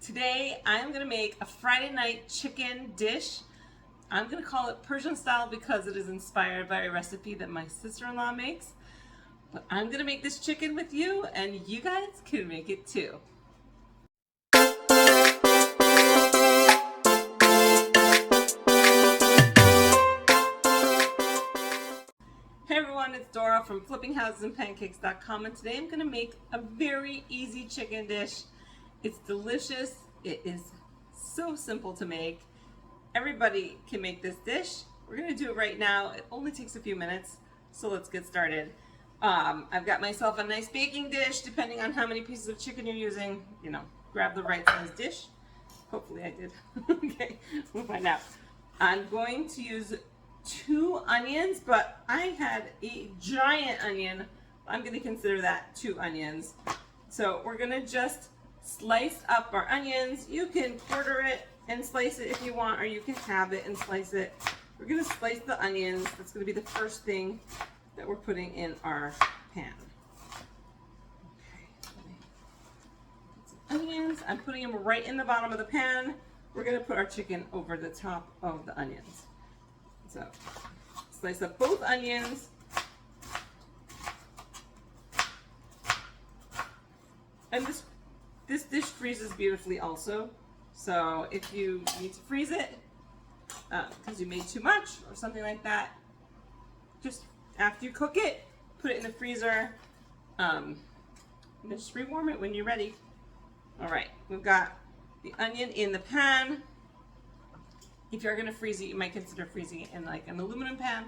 Today I'm going to make a Friday night chicken dish. I'm going to call it Persian style because it is inspired by a recipe that my sister-in-law makes. But I'm going to make this chicken with you and you guys can make it too. Hey everyone, it's Dora from flippinghouses-and-pancakes.com, and today I'm going to make a very easy chicken dish. It's delicious. It is so simple to make. Everybody can make this dish. We're going to do it right now. It only takes a few minutes, so let's get started. I've got myself a nice baking dish. Depending on how many pieces of chicken you're using, grab the right size dish. Hopefully I did. Okay, we'll find out. I'm going to use 2 onions, but I had a giant onion. I'm going to consider that 2 onions. So we're going to just slice up our onions. You can quarter it and slice it if you want, or you can halve it and slice it. We're going to slice the onions. That's going to be the first thing that we're putting in our pan. Okay, onions. I'm putting them right in the bottom of the pan. We're going to put our chicken over the top of the onions. So, slice up both onions. And this dish freezes beautifully also. So if you need to freeze it because you made too much or something like that, just after you cook it, put it in the freezer. And just rewarm it when you're ready. All right, we've got the onion in the pan. If you're going to freeze it, you might consider freezing it in like an aluminum pan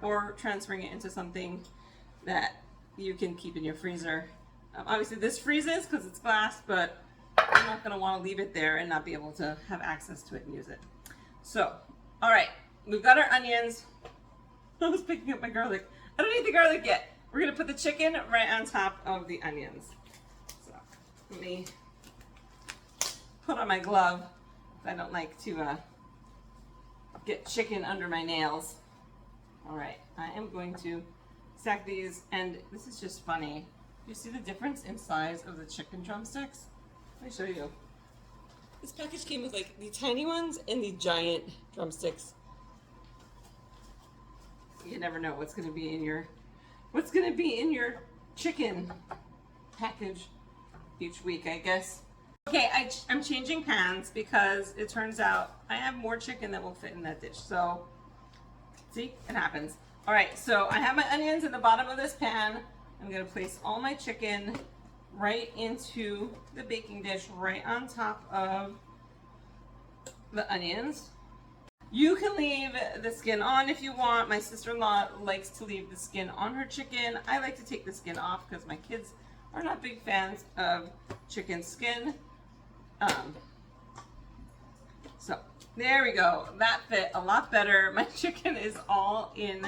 or transferring it into something that you can keep in your freezer. Obviously this freezes because it's glass, but you're not going to want to leave it there and not be able to have access to it and use it. So, all right, we've got our onions. I was picking up my garlic. I don't need the garlic yet. We're going to put the chicken right on top of the onions. So let me put on my glove. I don't like to get chicken under my nails. All right, I am going to stack these, and this is just funny. You see the difference in size of the chicken drumsticks? Let me show you. This package came with like the tiny ones and the giant drumsticks. You never know what's going to be in your chicken package each week, I guess. Okay, I'm changing pans because it turns out I have more chicken that will fit in that dish. So, see, it happens. All right, so I have my onions in the bottom of this pan. I'm going to place all my chicken right into the baking dish, right on top of the onions. You can leave the skin on if you want. My sister-in-law likes to leave the skin on her chicken. I like to take the skin off because my kids are not big fans of chicken skin. So there we go. That fit a lot better. My chicken is all in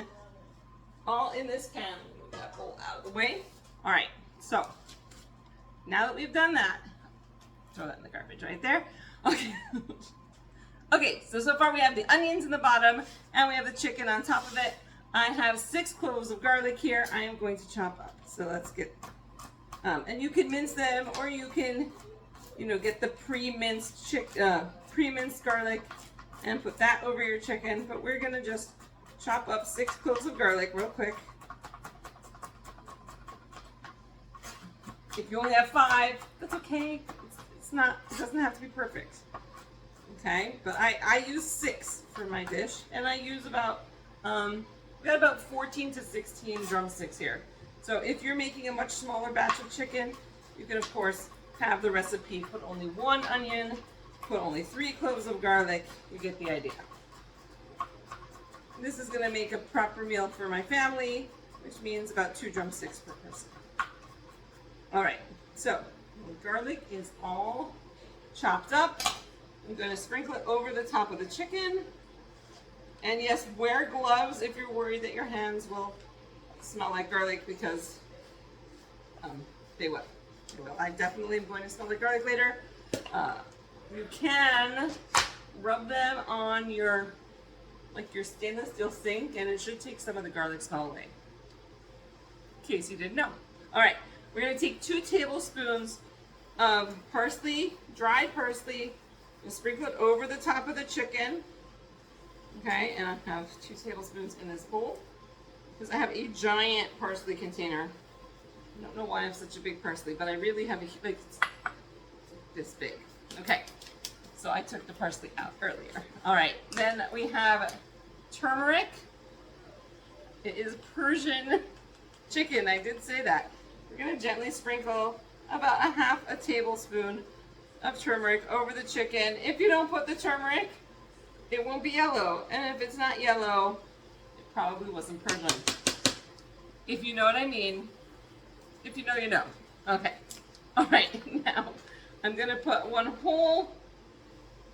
this pan. Move that bowl out of the way. All right. So now that we've done that, throw that in the garbage right there. Okay. Okay. So far we have the onions in the bottom and we have the chicken on top of it. I have 6 cloves of garlic here. I am going to chop up. So let's get. And you can mince them, or you can, get the pre-minced garlic and put that over your chicken. But we're gonna just chop up 6 cloves of garlic real quick. If you only have 5, that's okay. It doesn't have to be perfect. Okay, but I use 6 for my dish, and I use about we got about 14 to 16 drumsticks here. So if you're making a much smaller batch of chicken, you can of course have the recipe, put only 1 onion, put only 3 cloves of garlic. You get the idea. This is gonna make a proper meal for my family, which means about 2 drumsticks per person. All right, so the garlic is all chopped up. I'm going to sprinkle it over the top of the chicken. And yes, wear gloves if you're worried that your hands will smell like garlic, because they will. I definitely am going to smell like garlic later. You can rub them on your stainless steel sink, and it should take some of the garlic smell away. In case you didn't know. All right, we're going to take 2 tablespoons of parsley, dried parsley, and sprinkle it over the top of the chicken. Okay, and I have 2 tablespoons in this bowl because I have a giant parsley container. I don't know why I have such a big parsley, but I really have like this big. Okay, so I took the parsley out earlier. All right, then we have turmeric. It is Persian chicken, I did say that. We're gonna gently sprinkle about a half a tablespoon of turmeric over the chicken. If you don't put the turmeric, it won't be yellow. And if it's not yellow, it probably wasn't Persian. If you know what I mean. If you know, you know. Okay. All right, now I'm gonna put 1 whole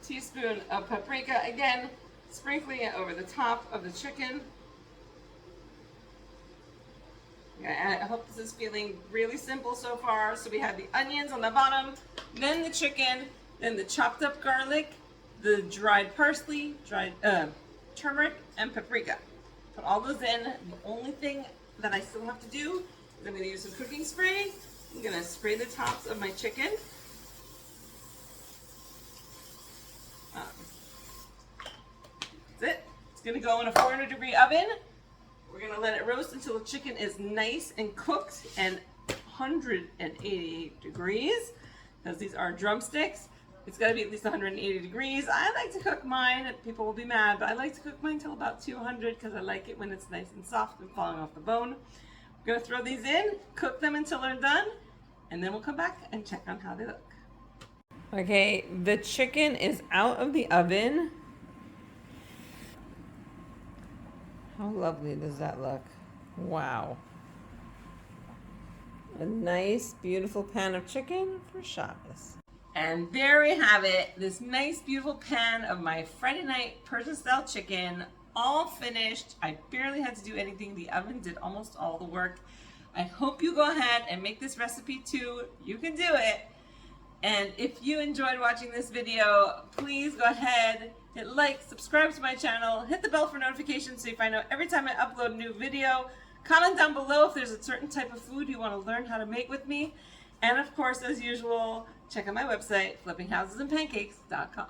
teaspoon of paprika, again, sprinkling it over the top of the chicken. I hope this is feeling really simple so far. So we have the onions on the bottom, then the chicken, then the chopped up garlic, the dried parsley, dried turmeric, and paprika. Put all those in. The only thing that I still have to do is I'm going to use some cooking spray. I'm going to spray the tops of my chicken. That's it. It's going to go in a 400-degree oven. We're going to let it roast until the chicken is nice and cooked and 188 degrees, because these are drumsticks. It's got to be at least 180 degrees. I like to cook mine, people will be mad, but I like to cook mine till about 200 because I like it when it's nice and soft and falling off the bone. We're going to throw these in, cook them until they're done, and then we'll come back and check on how they look. Okay, the chicken is out of the oven. How lovely does that look? Wow. A nice, beautiful pan of chicken for Shabbos. And there we have it. This nice, beautiful pan of my Friday night Persian-style chicken, all finished. I barely had to do anything. The oven did almost all the work. I hope you go ahead and make this recipe too. You can do it. And if you enjoyed watching this video, please go ahead, hit like, subscribe to my channel, hit the bell for notifications so you find out every time I upload a new video. Comment down below if there's a certain type of food you want to learn how to make with me. And of course, as usual, check out my website, flippinghouseandpancakes.com.